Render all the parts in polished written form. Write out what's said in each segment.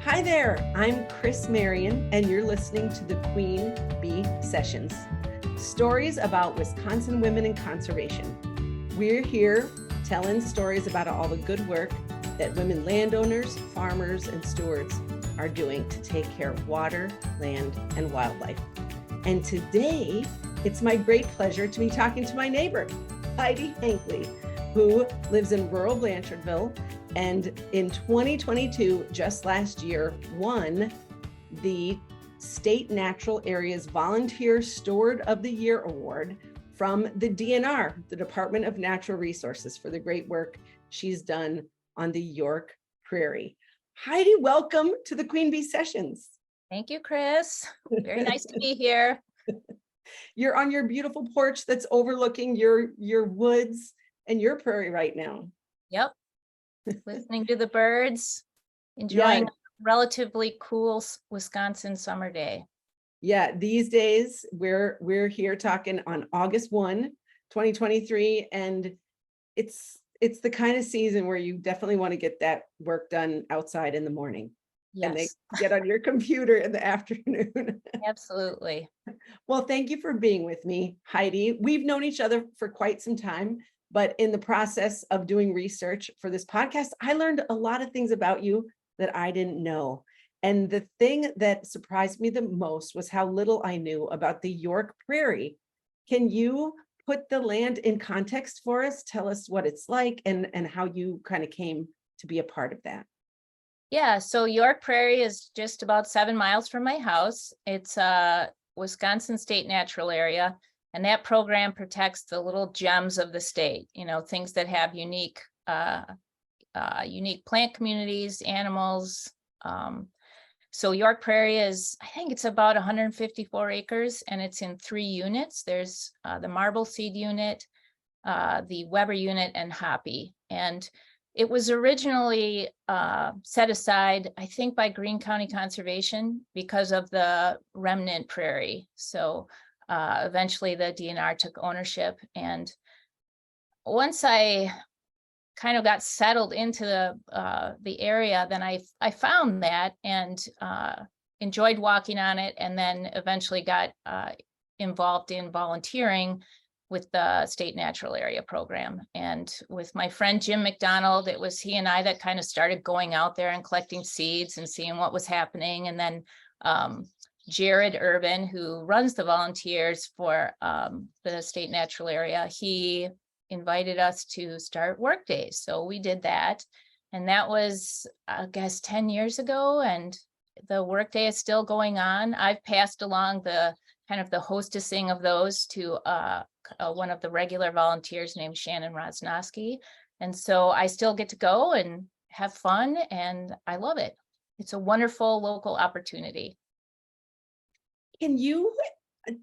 Hi there, I'm Chris Marion, and you're listening to the Queen Bee Sessions, stories about Wisconsin women in conservation. We're here telling stories about all the good work that women landowners, farmers, and stewards are doing to take care of water, land, and wildlife. And today, it's my great pleasure to be talking to my neighbor, Heidi Hankley, who lives in rural Blanchardville, and in 2022, just last year, won the State Natural Areas Volunteer Steward of the Year Award from the DNR, the Department of Natural Resources, for the great work she's done on the York Prairie. Heidi, welcome to the Queen Bee Sessions. Thank you, Chris. Very nice to be here. You're on your beautiful porch that's overlooking your woods and your prairie right now. Yep. Listening to the birds, enjoying a relatively cool Wisconsin summer day. Yeah, these days we're here talking on August 1, 2023, and it's the kind of season where you definitely want to get that work done outside in the morning. Yes. And they get on your computer in the afternoon. Absolutely. Well, thank you for being with me, Heidi. We've known each other for quite some time, but in the process of doing research for this podcast, I learned a lot of things about you that I didn't know. And the thing that surprised me the most was how little I knew about the York Prairie. Can you put the land in context for us? Tell us what it's like and how you kind of came to be a part of that. Yeah, so York Prairie is just about 7 miles from my house. It's a Wisconsin State Natural Area, and that program protects the little gems of the state, things that have unique plant communities, animals. So York Prairie is, I think it's about 154 acres, and it's in 3 units. There's the Marble Seed unit, the Weber unit, and Hoppy. And it was originally set aside, I think, by Greene County Conservation because of the remnant prairie. So eventually the DNR took ownership. And once I kind of got settled into the area, then I found that and enjoyed walking on it, and then eventually got involved in volunteering with the State Natural Area Program. And with my friend Jim McDonald, it was he and I that kind of started going out there and collecting seeds and seeing what was happening. And then Jared Urban, who runs the volunteers for the State Natural Area, he invited us to start work days. So we did that. And that was, I guess, 10 years ago. And the work day is still going on. I've passed along the kind of the hostessing of those to one of the regular volunteers named Shannon Rosnowski. And so I still get to go and have fun, and I love it. It's a wonderful local opportunity. Can you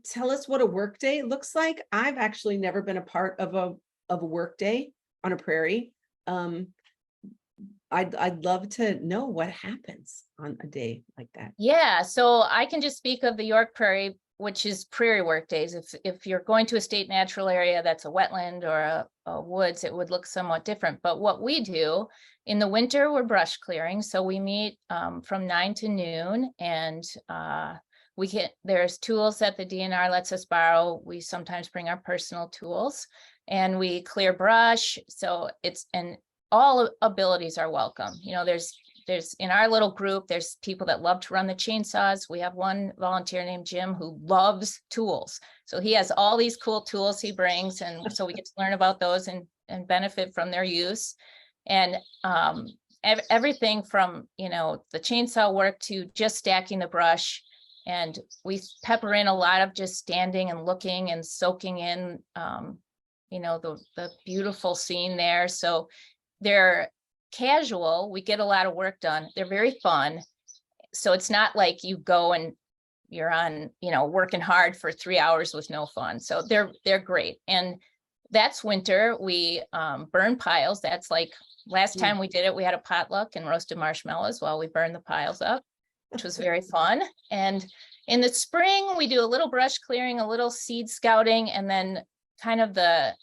tell us what a work day looks like? I've actually never been a part of a work day on a prairie. I'd love to know what happens on a day like that. Yeah, so I can just speak of the York Prairie, which is prairie work days. If you're going to a state natural area that's a wetland or a woods, it would look somewhat different. But what we do in the winter, we're brush clearing. So we meet from 9 to noon, and there's tools that the DNR lets us borrow. We sometimes bring our personal tools, and we clear brush. So and all abilities are welcome. There's in our little group, there's people that love to run the chainsaws. We have one volunteer named Jim who loves tools. So he has all these cool tools he brings. And so we get to learn about those and benefit from their use. And everything from, the chainsaw work to just stacking the brush. And we pepper in a lot of just standing and looking and soaking in, the beautiful scene there. So they're casual. We get a lot of work done. They're very fun. So it's not like you go and you're on, working hard for 3 hours with no fun. So they're great. And that's winter. We burn piles. That's like last time we did it, we had a potluck and roasted marshmallows while we burned the piles up, which was very fun. And in the spring, we do a little brush clearing, a little seed scouting, and then kind of the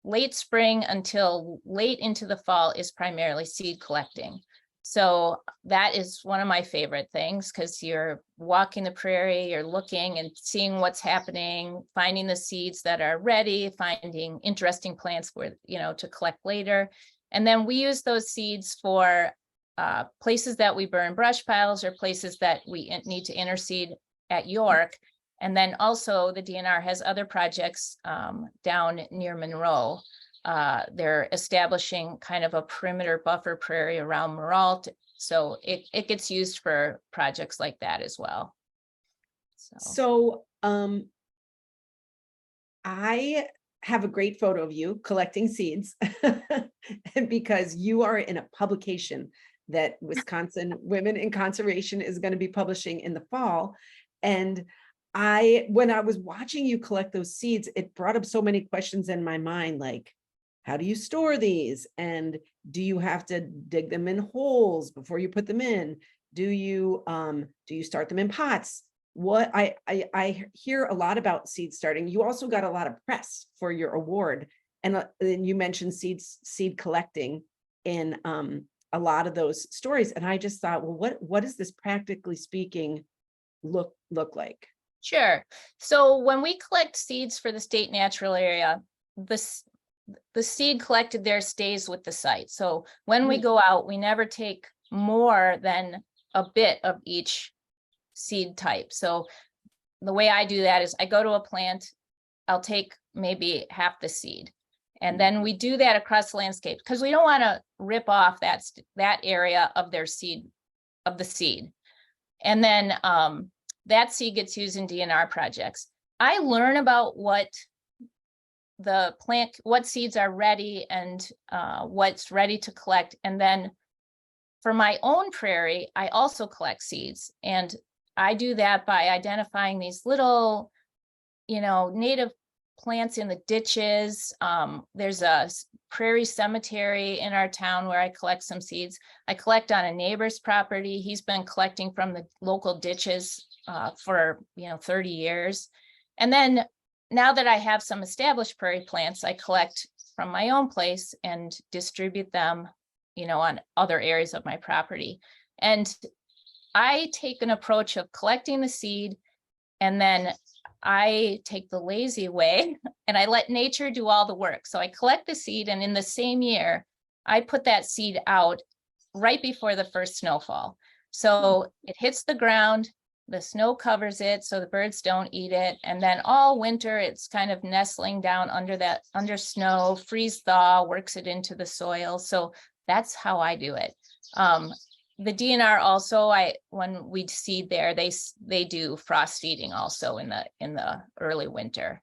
late spring until late into the fall is primarily seed collecting. So that is one of my favorite things, because you're walking the prairie, you're looking and seeing what's happening, finding the seeds that are ready, finding interesting plants where, to collect later. And then we use those seeds for places that we burn brush piles or places that we need to interseed at York. And then also the DNR has other projects down near Monroe. They're establishing kind of a perimeter buffer prairie around Moralt. So it gets used for projects like that as well. So I have a great photo of you collecting seeds because you are in a publication that Wisconsin Women in Conservation is going to be publishing in the fall. And when I was watching you collect those seeds, it brought up so many questions in my mind, like, how do you store these? And do you have to dig them in holes before you put them in? Do you start them in pots? What I hear a lot about seed starting. You also got a lot of press for your award, and you mentioned seed collecting in a lot of those stories. And I just thought, well, what does this practically speaking look like? Sure. So when we collect seeds for the state natural area, the seed collected there stays with the site. So when we go out, we never take more than a bit of each seed type. So the way I do that is I go to a plant, I'll take maybe half the seed. And then we do that across the landscape because we don't want to rip off that area of their seed, of the seed. And then that seed gets used in DNR projects. I learn about what seeds are ready and what's ready to collect. And then for my own prairie, I also collect seeds. And I do that by identifying these little, native plants in the ditches. There's a prairie cemetery in our town where I collect some seeds. I collect on a neighbor's property. He's been collecting from the local ditches for 30 years. And then now that I have some established prairie plants, I collect from my own place and distribute them, on other areas of my property. And I take an approach of collecting the seed, and then I take the lazy way and I let nature do all the work. So I collect the seed, and in the same year, I put that seed out right before the first snowfall. So it hits the ground, the snow covers it so the birds don't eat it. And then all winter, it's kind of nestling down under snow, freeze thaw, works it into the soil. So that's how I do it. The DNR also, when we seed there, they do frost feeding also in the early winter.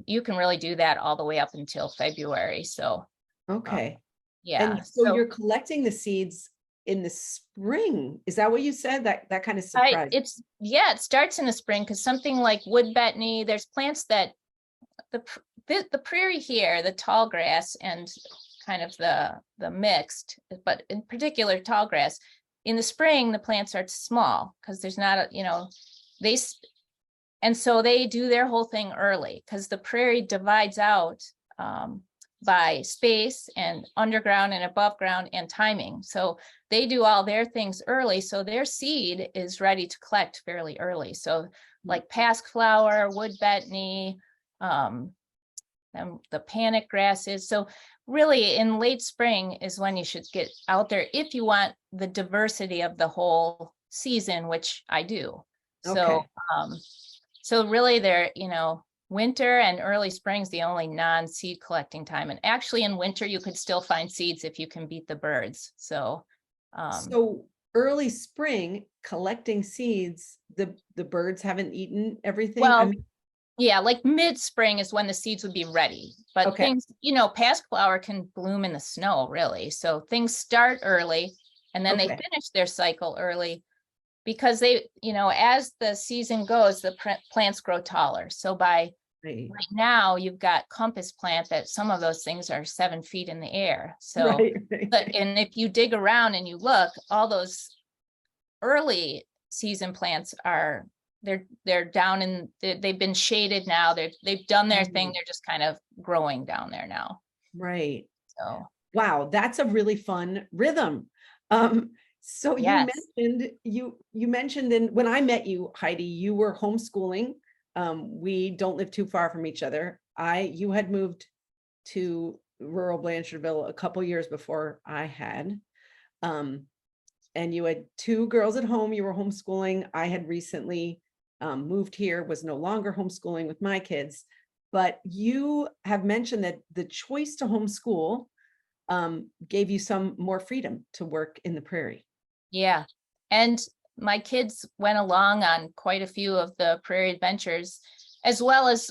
You can really do that all the way up until February. So okay, yeah. And so you're collecting the seeds in the spring. Is that what you said? That kind of surprise. It starts in the spring, because something like wood betony, there's plants that the prairie here, the tall grass and kind of the mixed, but in particular tall grass, in the spring the plants are small because there's not and so they do their whole thing early, because the prairie divides out by space and underground and above ground and timing. So they do all their things early, so their seed is ready to collect fairly early. So like pasque flower, wood betony, and the panic grasses. So really in late spring is when you should get out there if you want the diversity of the whole season, which I do. Okay. So really there, winter and early spring is the only non-seed collecting time. And actually in winter, you could still find seeds if you can beat the birds. So early spring collecting seeds, the birds haven't eaten everything. Well, yeah, like mid-spring is when the seeds would be ready, but things, pasque flower can bloom in the snow really. So things start early and then they finish their cycle early, because they, as the season goes, the plants grow taller. So by right now you've got compass plant that some of those things are 7 feet in the air. So, and if you dig around and you look, all those early season plants are, they're down in, they've been shaded now. They've done their thing. They're just kind of growing down there now. Right. So, wow, that's a really fun rhythm. So Yes. you mentioned then when I met you, Heidi, you were homeschooling. We don't live too far from each other. You had moved to rural Blanchardville a couple years before I had. Um, and you had two girls at home. You were homeschooling. I had recently moved here, was no longer homeschooling with my kids. But you have mentioned that the choice to homeschool gave you some more freedom to work in the prairie. Yeah. And my kids went along on quite a few of the prairie adventures, as well as,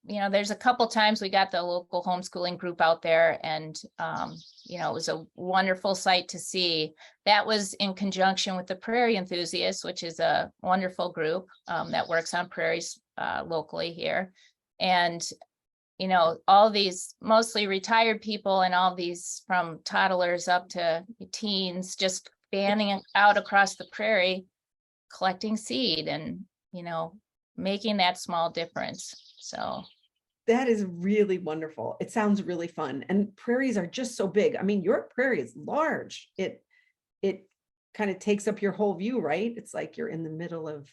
there's a couple times we got the local homeschooling group out there, and, it was a wonderful sight to see. That was in conjunction with the Prairie Enthusiasts, which is a wonderful group that works on prairies locally here. And all these mostly retired people and all these from toddlers up to teens just fanning out across the prairie, collecting seed and, making that small difference. So That is really wonderful. It sounds really fun. And prairies are just so big. I mean, your prairie is large. It kind of takes up your whole view, right? It's like you're in the middle of.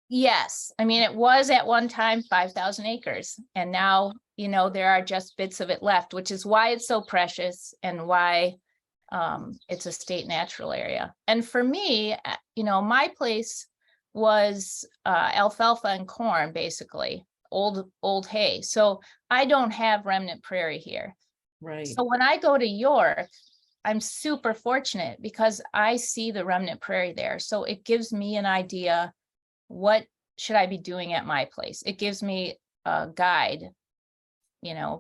yes, I mean, it was at one time 5,000 acres, and now, there are just bits of it left, which is why it's so precious and why it's a state natural area. And for me, my place was alfalfa and corn, basically old hay. So I don't have remnant prairie here. Right. So when I go to York, I'm super fortunate because I see the remnant prairie there. So it gives me an idea, what should I be doing at my place? It gives me a guide,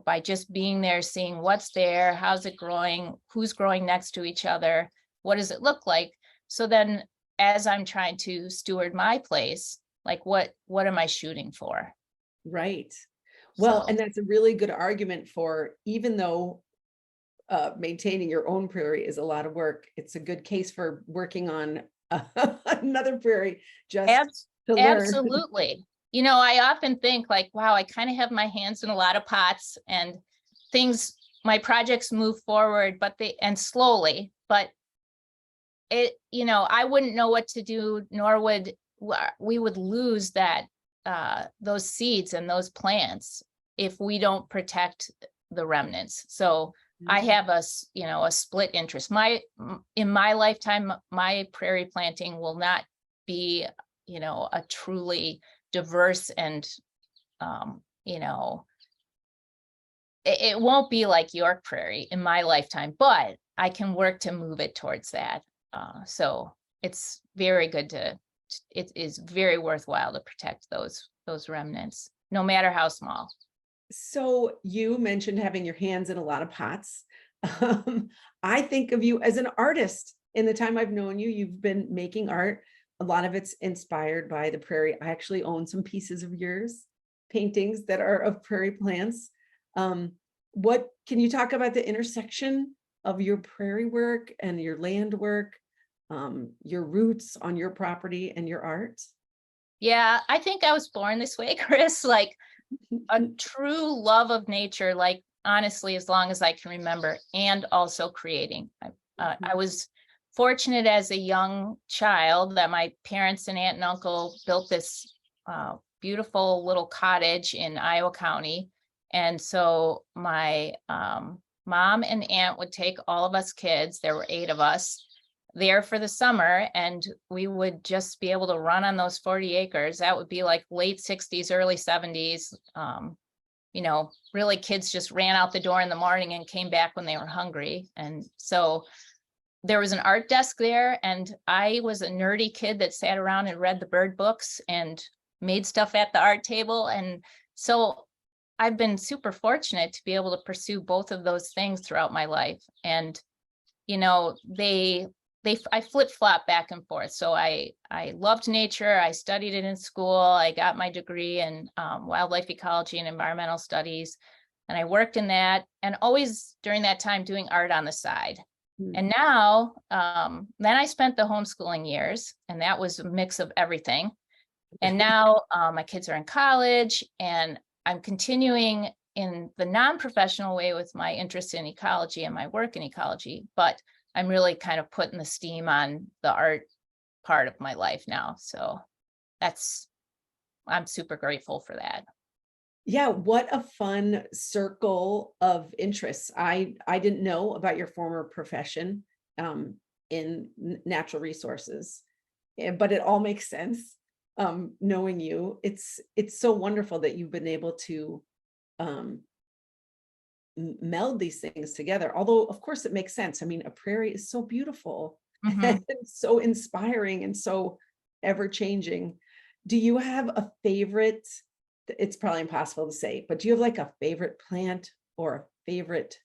by just being there, seeing what's there, how's it growing, who's growing next to each other, what does it look like? So then as I'm trying to steward my place, like what am I shooting for? Right. Well, So and that's a really good argument for, even though maintaining your own prairie is a lot of work, it's a good case for working on another prairie just to learn. absolutely. I often think like, wow, I kind of have my hands in a lot of pots, and my projects move forward, and slowly, but I wouldn't know what to do, nor we would lose those seeds and those plants if we don't protect the remnants. So I have a split interest. In my lifetime, my prairie planting will not be, a truly diverse and, it won't be like York Prairie in my lifetime, but I can work to move it towards that. So it's very good it is very worthwhile to protect those remnants, no matter how small. So you mentioned having your hands in a lot of pots. I think of you as an artist. In the time I've known you, you've been making art. A lot of it's inspired by the prairie. I actually own some pieces of yours, paintings that are of prairie plants. What can you talk about the intersection of your prairie work and your land work, your roots on your property and your art? Yeah, I think I was born this way, Chris, like a true love of nature, like honestly, as long as I can remember, and also creating. I was fortunate as a young child that my parents and aunt and uncle built this beautiful little cottage in Iowa County. And so my mom and aunt would take all of us kids, there were 8 of us, there for the summer, and we would just be able to run on those 40 acres. That would be like late 60s, early 70s. Really kids just ran out the door in the morning and came back when they were hungry. And so there was an art desk there, and I was a nerdy kid that sat around and read the bird books and made stuff at the art table. And so I've been super fortunate to be able to pursue both of those things throughout my life. And, I flip-flop back and forth. So I loved nature. I studied it in school. I got my degree in wildlife ecology and environmental studies. And I worked in that, and always during that time doing art on the side. And now, then I spent the homeschooling years, and that was a mix of everything. And now my kids are in college, and I'm continuing in the non-professional way with my interest in ecology and my work in ecology. But I'm really kind of putting the steam on the art part of my life now. So I'm super grateful for that. Yeah, what a fun circle of interests. I didn't know about your former profession in natural resources, but it all makes sense. Knowing you, it's so wonderful that you've been able to um, meld these things together. Although, of course, it makes sense. I mean, a prairie is so beautiful Mhm. and so inspiring and so ever changing. Do you have a favorite? It's probably impossible to say, but do you have like a favorite plant or a favorite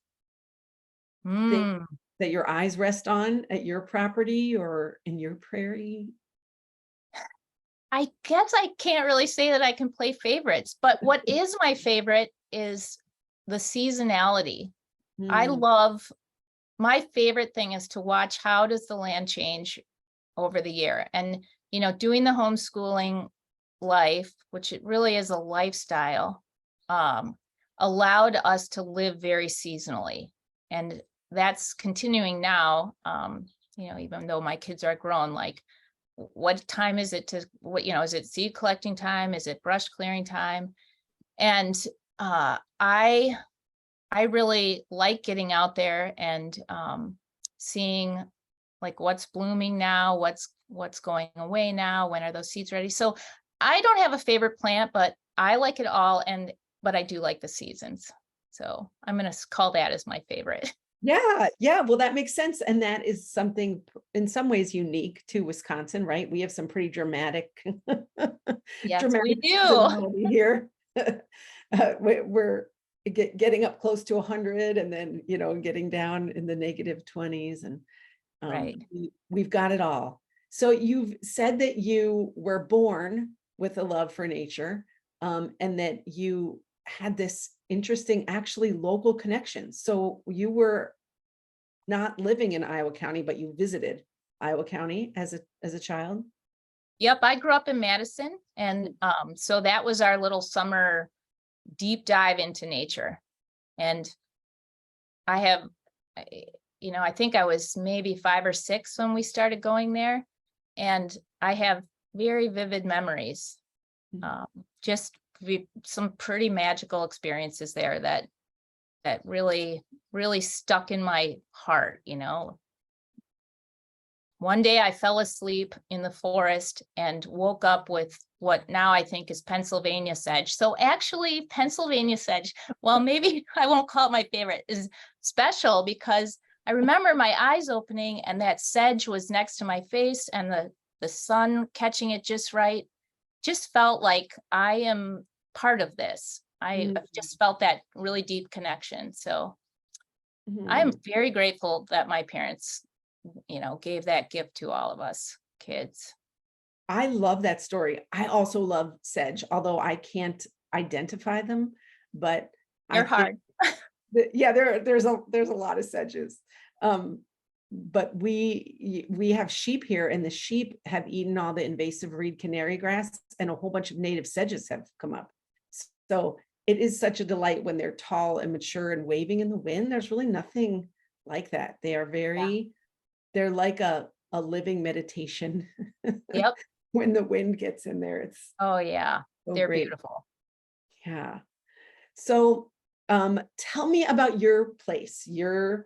thing Mm. that your eyes rest on at your property or in your prairie? I guess I can't really say that I can play favorites, but what is my favorite is the seasonality. I Mm, love My favorite thing is to watch how does the land change over the year. And, doing the homeschooling life, which it really is a lifestyle, um, allowed us to live very seasonally. And that's continuing now, even though my kids are grown, like what time is it is it seed collecting time? Is it brush clearing time? And I really like getting out there and seeing like what's blooming now, what's going away now, when are those seeds ready? So I don't have a favorite plant, but I like it all, but I do like the seasons. So I'm gonna call that as my favorite. yeah, yeah. Well, that makes sense. And that is something in some ways unique to Wisconsin, right? We have some pretty dramatic, Yes, we dramatic do. seasonality here. We're getting up close to 100 and then, getting down in the negative 20s. And Right. we've got it all. So you've said that you were born with a love for nature, and that you had this interesting, actually local connection. So you were not living in Iowa County, but you visited Iowa County as a child. Yep, I grew up in Madison, and so that was our little summer deep dive into nature. And I have, I- I think I was maybe 5 or 6 when we started going there. And I have very vivid memories, Mm. just some pretty magical experiences there that really, really stuck in my heart. One day I fell asleep in the forest and woke up with what now I think is Pennsylvania sedge. So actually, Pennsylvania sedge, well, maybe I won't call it my favorite, is special because I remember my eyes opening and that sedge was next to my face and the sun catching it just right. Just felt like I am part of this. I Mm, just felt that really deep connection. So I'm mhm. very grateful that my parents gave that gift to all of us kids. I love that story. I also love sedge, although I can't identify them, but I They're think hard. that, yeah, there's a lot of sedges. Um, but we have sheep here, and the sheep have eaten all the invasive reed canary grass, and a whole bunch of native sedges have come up. So it is such a delight when they're tall and mature and waving in the wind. There's really nothing like that. They're like a living meditation. Yep. When the wind gets in there, it's Oh yeah. so They're great. beautiful. Yeah. So, tell me about your place, your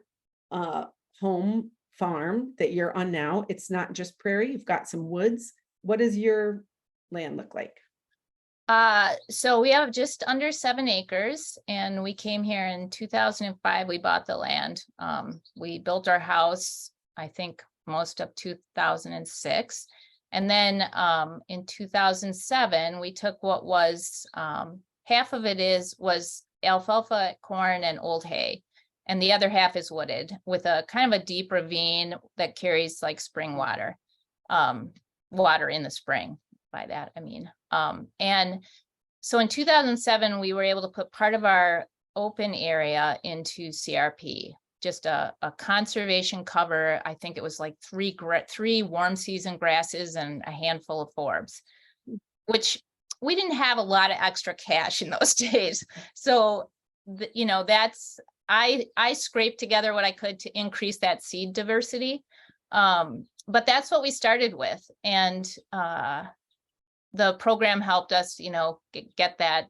uh, home farm that you're on now. It's not just prairie, you've got some woods. What does your land look like? So we have just under 7 acres, and we came here in 2005. We bought the land. We built our house, I think most of 2006. And then in 2007, we took what was half of it was alfalfa, corn, and old hay. And the other half is wooded with a kind of a deep ravine that carries like spring water in the spring. By that, I mean, and so in 2007, we were able to put part of our open area into CRP, just a conservation cover. I think it was like three warm season grasses and a handful of forbs, which we didn't have a lot of extra cash in those days. So, that's I scraped together what I could to increase that seed diversity. But that's what we started with. And the program helped us, get that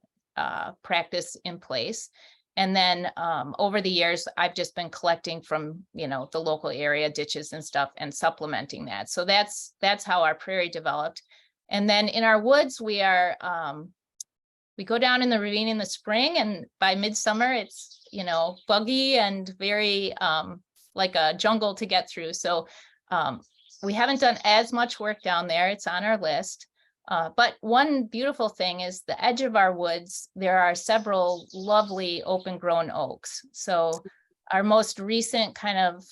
practice in place. And then over the years, I've just been collecting from, the local area ditches and stuff and supplementing that. So that's how our prairie developed. And then in our woods, we go down in the ravine in the spring, and by midsummer, it's, buggy and very like a jungle to get through. So we haven't done as much work down there. It's on our list. But one beautiful thing is the edge of our woods, there are several lovely open grown oaks. So our most recent kind of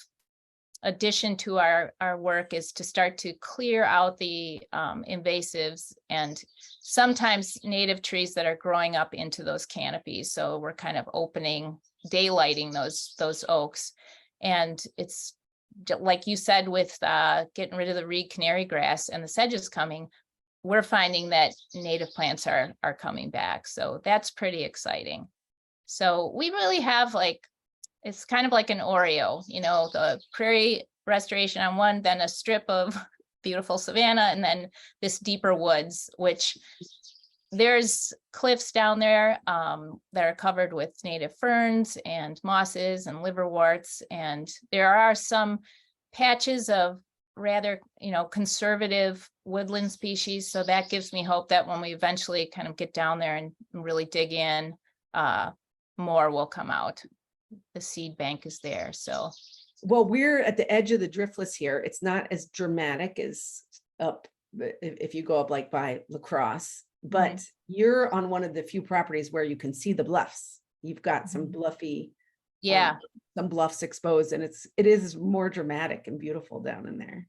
addition to our work is to start to clear out the invasives and sometimes native trees that are growing up into those canopies. So we're kind of daylighting those oaks. And it's like you said, with getting rid of the reed canary grass and the sedges coming, we're finding that native plants are coming back. So that's pretty exciting. So we really have it's kind of like an Oreo, the prairie restoration on one, then a strip of beautiful savanna, and then this deeper woods, which there's cliffs down there that are covered with native ferns and mosses and liverworts. And there are some patches of rather, conservative woodland species. So that gives me hope that when we eventually kind of get down there and really dig in, more will come out. The seed bank is there. So, well, we're at the edge of the driftless here. It's not as dramatic as up if you go up like by La Crosse, but you're on one of the few properties where you can see the bluffs. You've got some bluffy, some bluffs exposed, and it is more dramatic and beautiful down in there.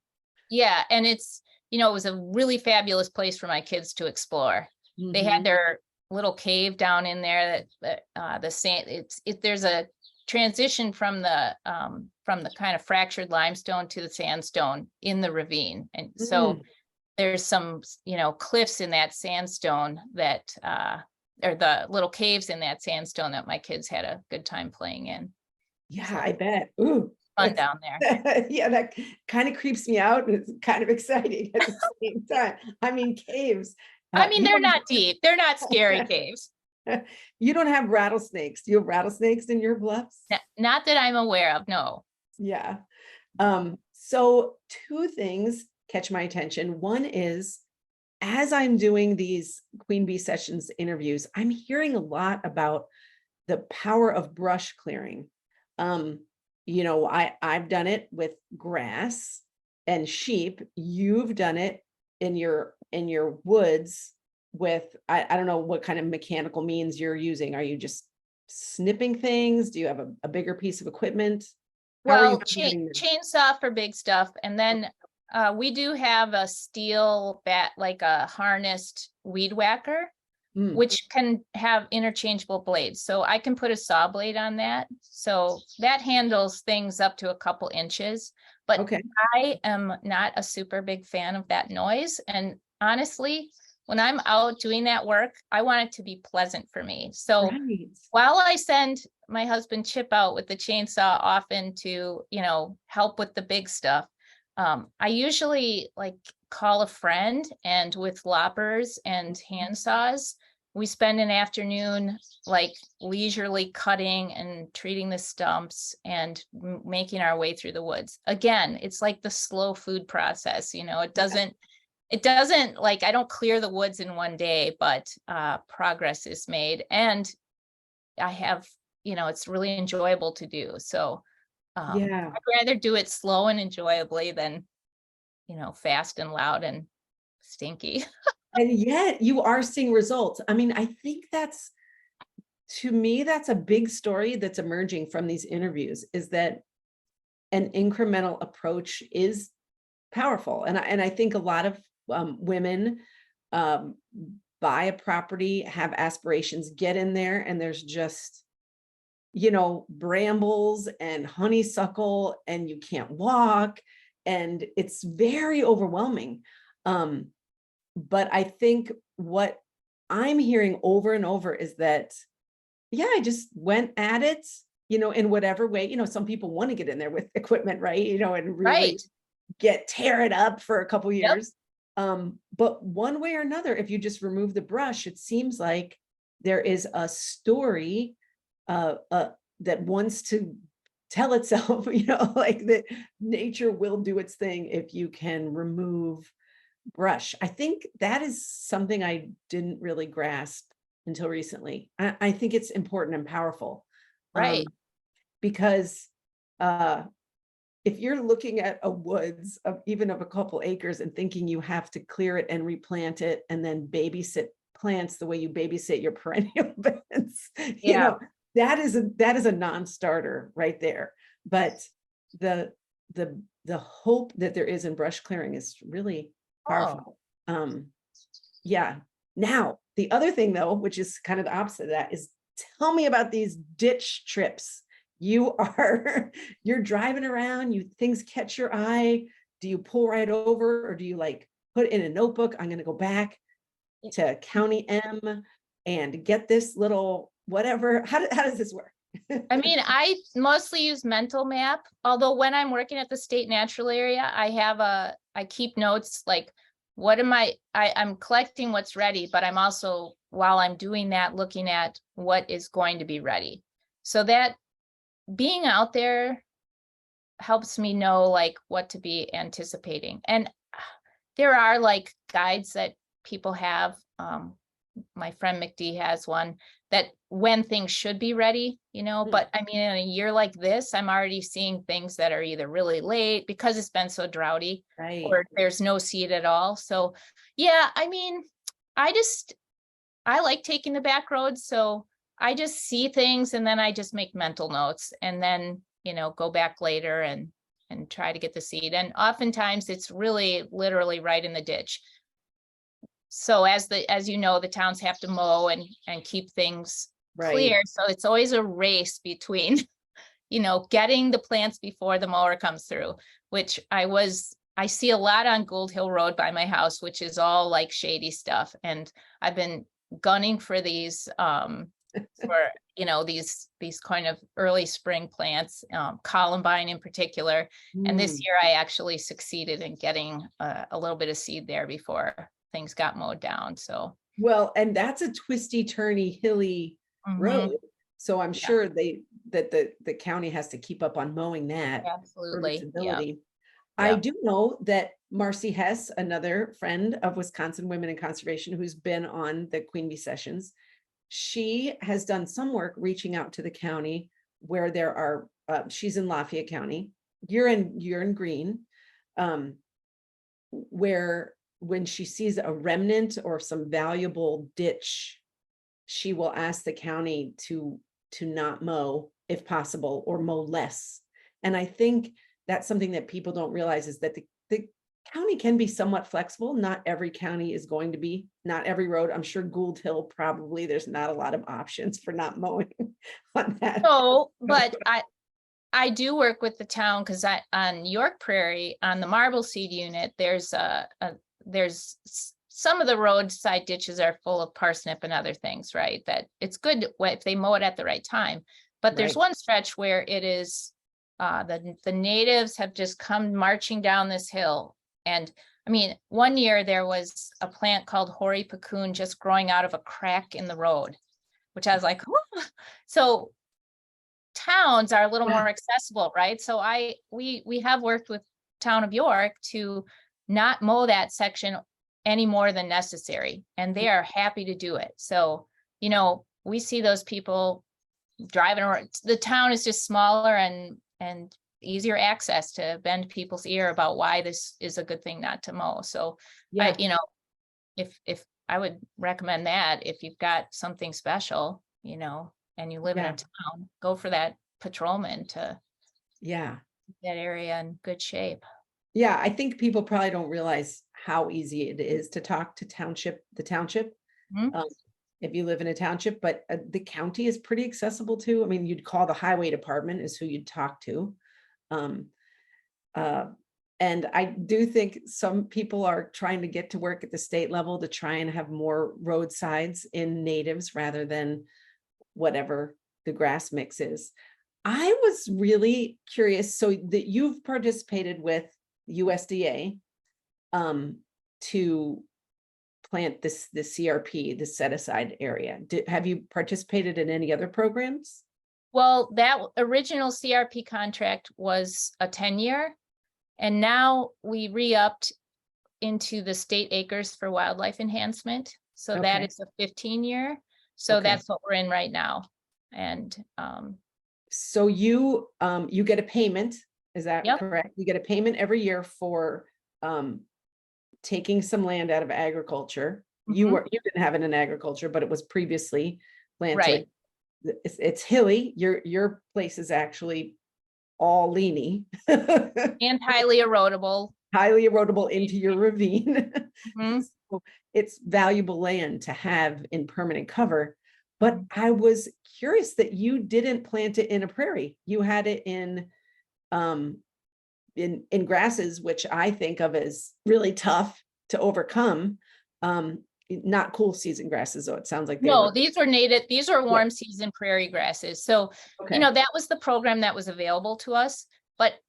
Yeah, and it's, it was a really fabulous place for my kids to explore. They had their little cave down in there that the sand. There's a transition from the kind of fractured limestone to the sandstone in the ravine, and so there's some cliffs in that sandstone that or the little caves in that sandstone that my kids had a good time playing in. Yeah, so, I bet. Ooh, fun down there. Yeah, that kind of creeps me out, and it's kind of exciting at the same time. I mean, caves. They're not deep. They're not scary caves. You don't have rattlesnakes. Do you have rattlesnakes in your bluffs? Not that I'm aware of, no. Yeah. So two things catch my attention. One is, as I'm doing these Queen Bee Sessions interviews, I'm hearing a lot about the power of brush clearing. I've done it with grass and sheep. You've done it in your woods with, I don't know what kind of mechanical means you're using. Are you just snipping things? Do you have a bigger piece of equipment? Well, chainsaw for big stuff. And then we do have a steel bat, like a harnessed weed whacker, which can have interchangeable blades. So I can put a saw blade on that. So that handles things up to a couple inches. But I am not a super big fan of that noise. And honestly, when I'm out doing that work, I want it to be pleasant for me. So while I send my husband Chip out with the chainsaw often to, help with the big stuff, I usually call a friend, and with loppers and hand saws, we spend an afternoon leisurely cutting and treating the stumps and making our way through the woods. Again, it's like the slow food process. It doesn't I don't clear the woods in one day, but progress is made, and I have, it's really enjoyable to do. So I'd rather do it slow and enjoyably than, fast and loud and stinky. And yet you are seeing results. I mean, I think to me, that's a big story that's emerging from these interviews, is that an incremental approach is powerful. And I think a lot of women buy a property, have aspirations, get in there, and there's just, brambles and honeysuckle, and you can't walk, and it's very overwhelming. But I think what I'm hearing over and over is that, I just went at it, in whatever way, some people want to get in there with equipment, right? And really Right. tear it up for a couple Yep. years. But one way or another, if you just remove the brush, it seems like there is a story that wants to tell itself, like that nature will do its thing if you can remove brush. I think that is something I didn't really grasp until recently. I think it's important and powerful, Right. because uh, if you're looking at a woods of even of a couple acres and thinking you have to clear it and replant it and then babysit plants the way you babysit your perennial beds, Yeah. that is a non-starter right there. But the the hope that there is in brush clearing is really Oh, powerful. Yeah. Now, the other thing though, which is kind of the opposite of that, is tell me about these ditch trips. You're driving around, things catch your eye. Do you pull right over, or do you like put in a notebook? I'm going to go back to County M and get this little whatever. How does this work? I mean, I mostly use mental map, although when I'm working at the state natural area, I keep notes like what am I'm collecting what's ready, but I'm also, while I'm doing that, looking at what is going to be ready. So that being out there helps me know like what to be anticipating. And there are like guides that people have. My friend McD has one that when things should be ready, but I mean, in a year like this, I'm already seeing things that are either really late because it's been so droughty, Right. or there's no seed at all. So yeah, I mean, I like taking the back roads. So I just see things and then I just make mental notes and then, go back later and try to get the seed. And oftentimes it's really literally right in the ditch. So as the towns have to mow and keep things clear. Right. So it's always a race between, getting the plants before the mower comes through, which I see a lot on Gould Hill Road by my house, which is all like shady stuff. And I've been gunning for these, these kind of early spring plants, columbine in particular. And this year I actually succeeded in getting a little bit of seed there before things got mowed down. So Well, and that's a twisty, turny, hilly road. So I'm Yeah. sure that the county has to keep up on mowing that for Absolutely. Yeah. visibility. I Yeah. do know that Marcy Hess, another friend of Wisconsin Women in Conservation, who's been on the Queen Bee sessions, she has done some work reaching out to the county where there are, she's in Lafayette County, you're in Greene, where when she sees a remnant or some valuable ditch, she will ask the county to not mow if possible, or mow less. And I think that's something that people don't realize, is that the county can be somewhat flexible. Not every county is going to be, not every road. I'm sure Gould Hill, probably there's not a lot of options for not mowing on that. So, but I do work with the town because on York Prairie, on the marble seed unit, there's some of the roadside ditches are full of parsnip and other things, right? That it's good if they mow it at the right time. But there's Right. one stretch where it is, the natives have just come marching down this hill. And I mean, one year there was a plant called hoary cocoon just growing out of a crack in the road, which I was like, "Whoa." So towns are a little more accessible, right? So we have worked with town of York to not mow that section any more than necessary, and they are happy to do it. So, we see those people driving around. The town is just smaller and easier access to bend people's ear about why this is a good thing not to mow. So, Yeah. if I would recommend that if you've got something special, and you live in Yeah. a town, go for that patrolman to Yeah. keep that area in good shape. Yeah. I think people probably don't realize how easy it is to talk to the township. Mhm. If you live in a township, but the county is pretty accessible too. I mean, you'd call the highway department is who you'd talk to. Um, and I do think some people are trying to get to work at the state level to try and have more roadsides in natives rather than whatever the grass mix is. I was really curious. So that you've participated with USDA to plant the CRP, the set aside area. Have you participated in any other programs? Well, that original CRP contract was a 10-year, and now we re-upped into the state acres for wildlife enhancement. So that Okay. is a 15-year. So Okay. that's what we're in right now. And So you get a payment, is that yep, correct? You get a payment every year for taking some land out of agriculture. mhm, You didn't have it in agriculture, but it was previously planted. right. It's hilly. Your place is actually all leany, And highly erodible. highly erodible into your ravine. Mhm. So it's valuable land to have in permanent cover. But I was curious that you didn't plant it in a prairie. You had it um in grasses, which I think of as really tough to overcome. Not cool season grasses, though. It sounds like they No, were. these were native, these are Yeah. warm season prairie grasses. So, Okay. that was the program that was available to us. But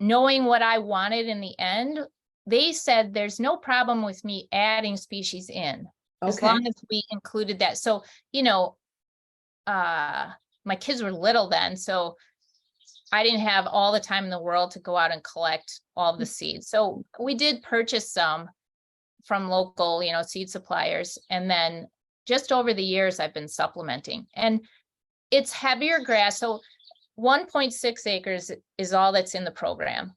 knowing what I wanted in the end, they said there's no problem with me adding species in as Okay. long as we included that. So, my kids were little then, so I didn't have all the time in the world to go out and collect all of the seeds. So we did purchase some from local, seed suppliers. And then just over the years, I've been supplementing, and it's heavier grass. So 1.6 acres is all that's in the program,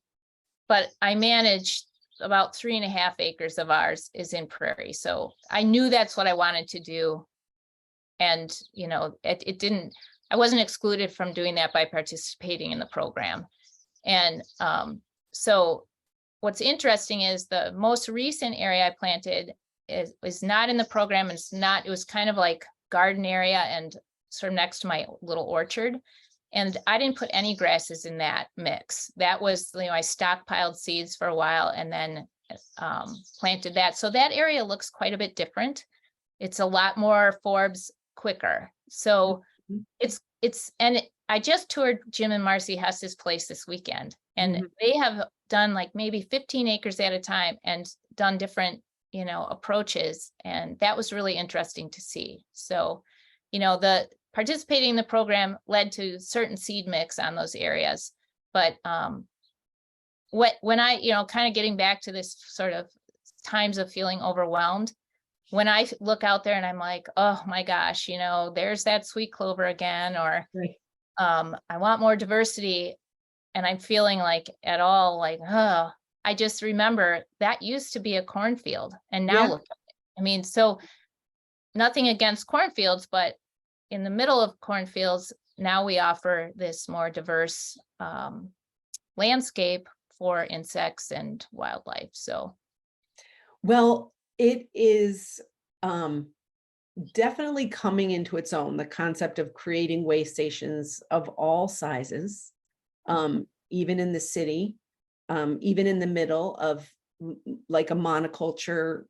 but I manage about 3.5 acres of ours is in prairie. So I knew that's what I wanted to do. And, it didn't, I wasn't excluded from doing that by participating in the program. And so what's interesting is the most recent area I planted is not in the program. It was kind of like garden area and sort of next to my little orchard. And I didn't put any grasses in that mix. That was, I stockpiled seeds for a while and then planted that. So that area looks quite a bit different. It's a lot more forbs quicker. So I just toured Jim and Marcy Hess's place this weekend, and they have done like maybe 15 acres at a time and done different, approaches. And that was really interesting to see. So, the participating in the program led to certain seed mix on those areas. But when I, kind of getting back to this sort of times of feeling overwhelmed, when I look out there and I'm like, oh my gosh, there's that sweet clover again, or Right. I want more diversity, and I'm feeling like at all like, oh, I just remember that used to be a cornfield, and now Yeah. look at it. I mean, so nothing against cornfields, but in the middle of cornfields, now we offer this more diverse landscape for insects and wildlife. So, Well, it is definitely coming into its own, the concept of creating way stations of all sizes, even in the city, even in the middle of like a monoculture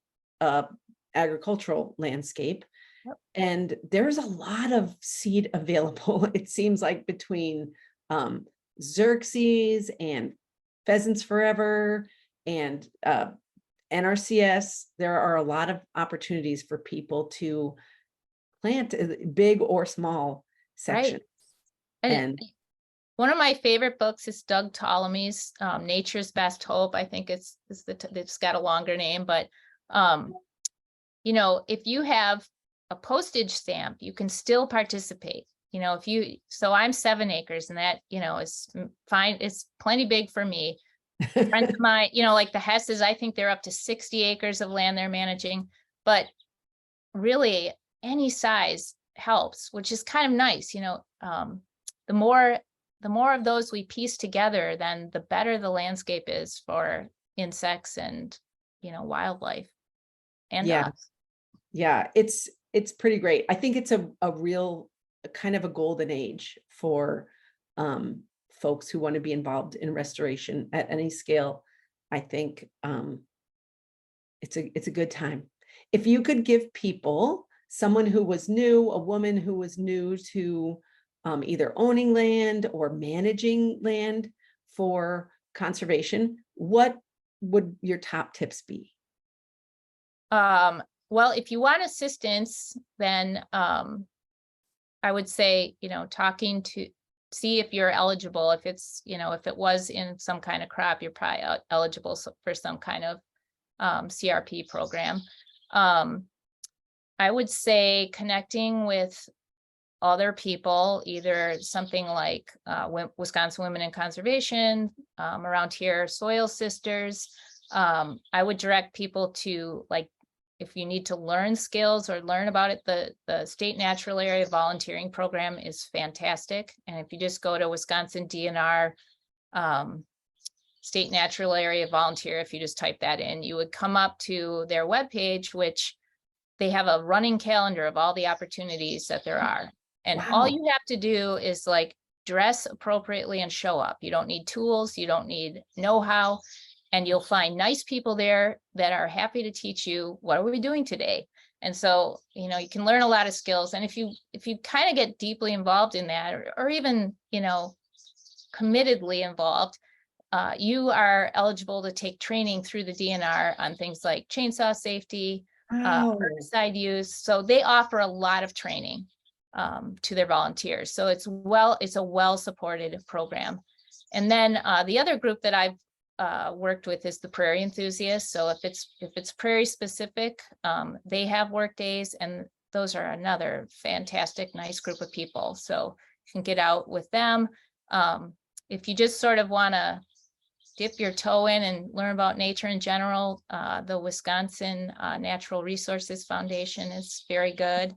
agricultural landscape. yep. And there's a lot of seed available, it seems like, between Xerxes and Pheasants Forever and NRCS. There are a lot of opportunities for people to plant big or small sections. Right. And one of my favorite books is Doug Ptolemy's Nature's Best Hope. I think it's got a longer name, but if you have a postage stamp, you can still participate. So I'm 7 acres, and that, is fine. It's plenty big for me. Friends of mine, like the Hesses, I think they're up to 60 acres of land they're managing, but really any size helps, which is kind of nice. The more of those we piece together, then the better the landscape is for insects and, wildlife and us. Yeah, it's pretty great. I think it's a real kind of a golden age for folks who want to be involved in restoration at any scale. I think it's a good time. If you could give people, someone who was new, a woman who was new to either owning land or managing land for conservation, what would your top tips be? Well, if you want assistance, then I would say, talking to see if you're eligible. If it's, if it was in some kind of crop, you're probably eligible for some kind of CRP program. I would say connecting with other people, either something like Wisconsin Women in Conservation, around here, Soil Sisters. I would direct people to, like, if you need to learn skills or learn about it, the State Natural Area Volunteering Program is fantastic. And if you just go to Wisconsin DNR State Natural Area Volunteer, if you just type that in, you would come up to their webpage, which they have a running calendar of all the opportunities that there are. And all you have to do is like dress appropriately and show up. You don't need tools, you don't need know-how, and you'll find nice people there that are happy to teach you, what are we doing today? And so, you can learn a lot of skills. And if you kind of get deeply involved in that, or even, committedly involved, you are eligible to take training through the DNR on things like chainsaw safety, herbicide use. So they offer a lot of training to their volunteers. So it's a well-supported program. And then the other group that I've worked with is the Prairie enthusiasts. So if it's Prairie specific, they have work days, and those are another fantastic, nice group of people. So you can get out with them. If you just sort of want to dip your toe in and learn about nature in general, the Wisconsin Natural Resources Foundation is very good.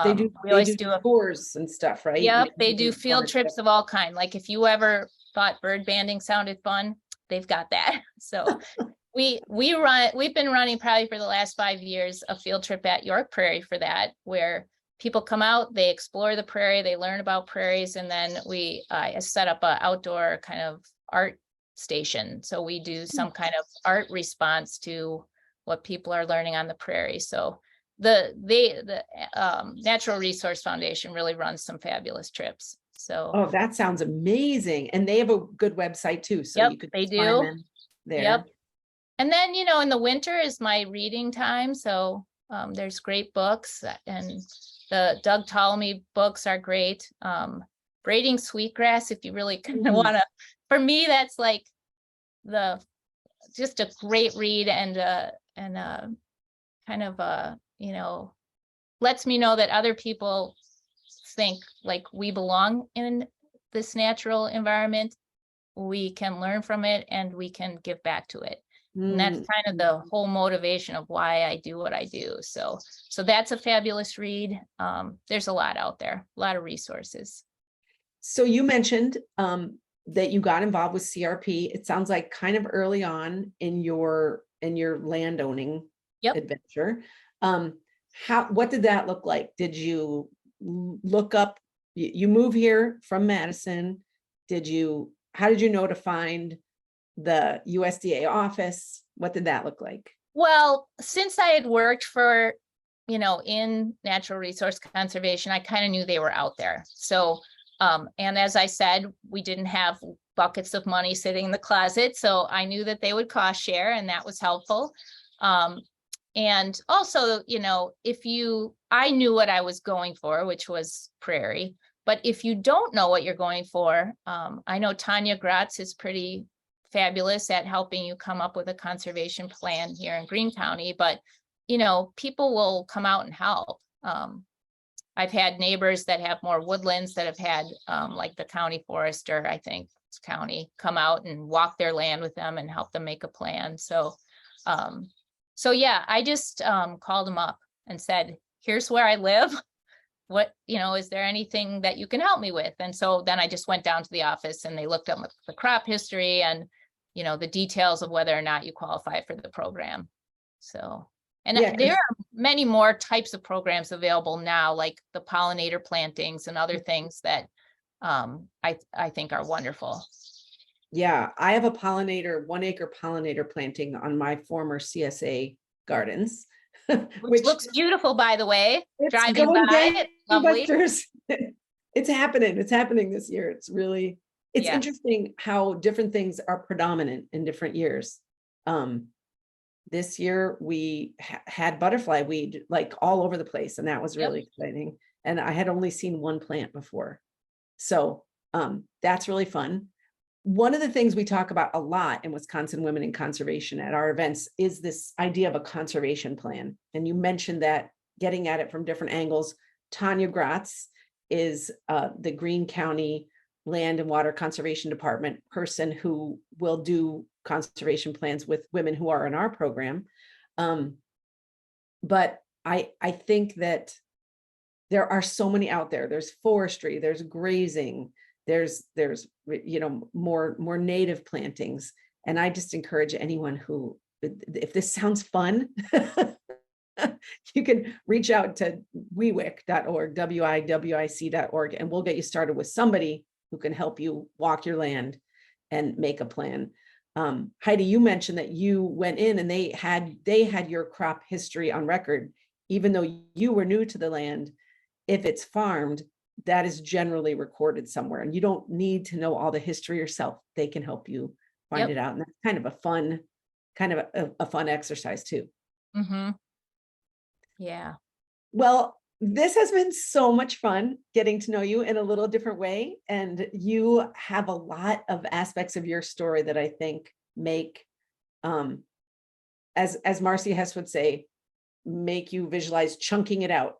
They do tours and stuff, right? Yep, they do field trips of all kinds. Like if you ever thought bird banding sounded fun, they've got that. So we've been running probably for the last 5 years a field trip at York Prairie for that, where people come out, they explore the prairie, they learn about prairies, and then we set up an outdoor kind of art station. So we do some kind of art response to what people are learning on the prairie. So the Natural Resource Foundation really runs some fabulous trips. So that sounds amazing. And they have a good website too. So you could they do find them there. Yep. And then, in the winter is my reading time. So there's great books, and the Doug Ptolemy books are great. Braiding Sweetgrass, if you really kind of want to, for me, that's like just a great read, and kind of lets me know that other people think like we belong in this natural environment. We can learn from it and we can give back to it. And that's kind of the whole motivation of why I do what I do. So that's a fabulous read. There's a lot out there, a lot of resources. So you mentioned that you got involved with CRP. It sounds like kind of early on in your landowning adventure. What did that look like? Did you look up, you move here from Madison? How did you know to find the USDA office? What did that look like? Well, since I had worked for, in natural resource conservation, I kind of knew they were out there. So, and as I said, we didn't have buckets of money sitting in the closet. So I knew that they would cost share, and that was helpful. And also, I knew what I was going for, which was prairie. But if you don't know what you're going for, I know Tanya Gratz is pretty fabulous at helping you come up with a conservation plan here in Greene County. But, people will come out and help. I've had neighbors that have more woodlands that have had like the county forester, I think it's county, come out and walk their land with them and help them make a plan. So yeah, I just called them up and said, here's where I live. What, is there anything that you can help me with? And so then I just went down to the office and they looked up the crop history and, the details of whether or not you qualify for the program. So, and there are many more types of programs available now, like the pollinator plantings and other things that I think are wonderful. Yeah, I have a 1 acre pollinator planting on my former CSA gardens. Which looks beautiful, by the way. Driving by it, lovely. It's happening. It's happening this year. It's Yeah. interesting how different things are predominant in different years. This year we had butterfly weed like all over the place, and that was Yep. really exciting. And I had only seen one plant before. So that's really fun. One of the things we talk about a lot in Wisconsin Women in Conservation at our events is this idea of a conservation plan. And you mentioned that, getting at it from different angles. Tanya Gratz is the Greene County Land and Water Conservation Department person who will do conservation plans with women who are in our program. But I think that there are so many out there. There's forestry, there's grazing, there's more native plantings. And I just encourage anyone who, if this sounds fun, you can reach out to wiwic.org, wiwic.org, and we'll get you started with somebody who can help you walk your land and make a plan. Heidi, you mentioned that you went in and they had your crop history on record, even though you were new to the land. If it's farmed, that is generally recorded somewhere, and you don't need to know all the history yourself. They can help you find it out. And that's kind of a fun exercise too. Mm-hmm. Yeah. Well, this has been so much fun getting to know you in a little different way. And you have a lot of aspects of your story that I think make, as Marcy Hess would say, make you visualize chunking it out.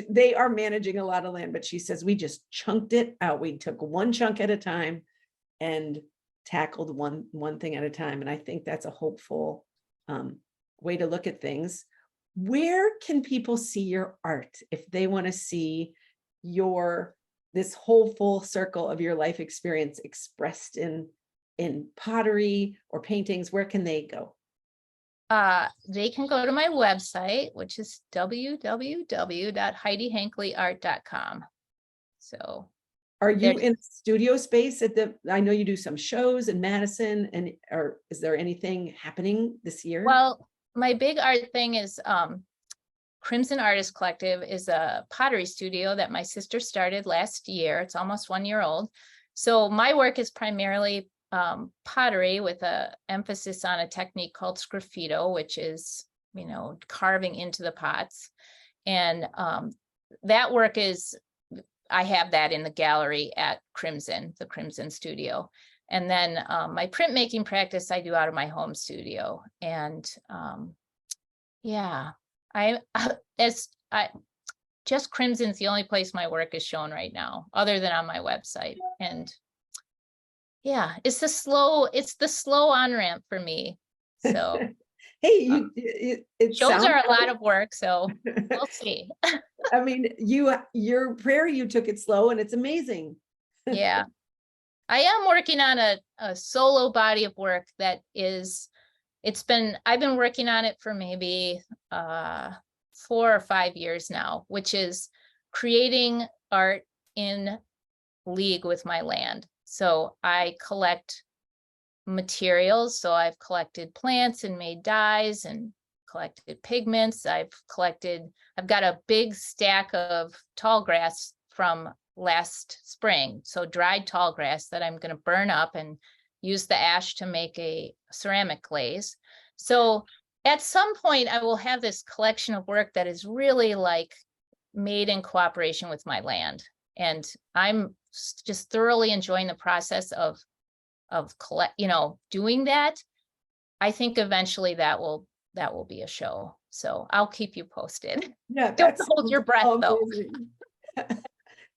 They are managing a lot of land, but she says, we just chunked it out. We took one chunk at a time and tackled one thing at a time. And I think that's a hopeful way to look at things. Where can people see your art if they want to see this whole full circle of your life experience expressed in pottery or paintings? Where can they go? They can go to my website, which is www.heidihankleyart.com. So are you in studio space I know you do some shows in Madison, or is there anything happening this year? Well, my big art thing is Crimson Artist Collective is a pottery studio that my sister started last year. It's almost 1 year old. So my work is primarily pottery with a emphasis on a technique called sgraffito, which is, carving into the pots. And that work I have that in the gallery at the Crimson Studio. And then my printmaking practice I do out of my home studio. And just Crimson's the only place my work is shown right now, other than on my website. And yeah, it's the slow on-ramp for me. So hey, shows are a lot of work, so we'll see. I mean, your Prairie, you took it slow and it's amazing. Yeah. I am working on a solo body of work that I've been working on it for maybe 4 or 5 years now, which is creating art in league with my land. So I collect materials. So I've collected plants and made dyes and collected pigments. I've got a big stack of tall grass from last spring. So dried tall grass that I'm going to burn up and use the ash to make a ceramic glaze. So at some point I will have this collection of work that is really like made in cooperation with my land. And I'm just thoroughly enjoying the process of doing that. I think eventually that will be a show. So I'll keep you posted. Yeah, don't hold your breath though.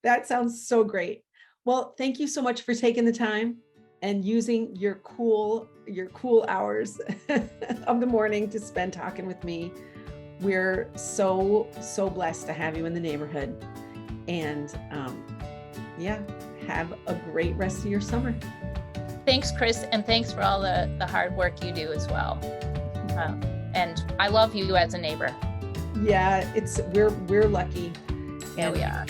That sounds so great. Well, thank you so much for taking the time and using your cool hours of the morning to spend talking with me. We're so blessed to have you in the neighborhood. And have a great rest of your summer. Thanks, Chris, and thanks for all the hard work you do as well. And I love you as a neighbor. Yeah, we're lucky. Yeah, we are.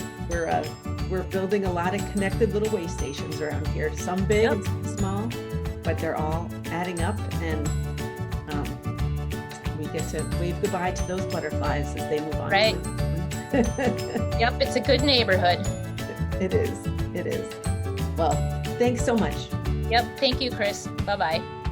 We're building a lot of connected little way stations around here. Some big and some small, but they're all adding up, and we get to wave goodbye to those butterflies as they move on. Right. Yep, it's a good neighborhood. It is. It is. Well, thanks so much. Yep, thank you, Chris. Bye-bye.